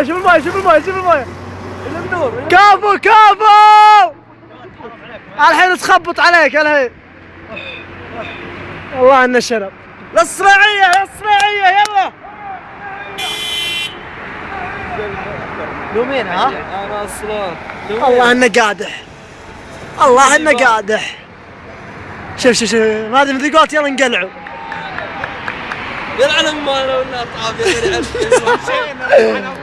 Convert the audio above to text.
الماي شوف الماي شوف الماي شوف الماي. النور. كفو كفو. الحين تخبط عليك الحين. والله انه شرب. للصناعية للصناعية يلا. لومين ها؟ انا اصلا الله انه قادح. الله انه قادح. شوف شوف شوف هذه مثل قلت يلا نقلعوا. يلعن امه ولا طعام يا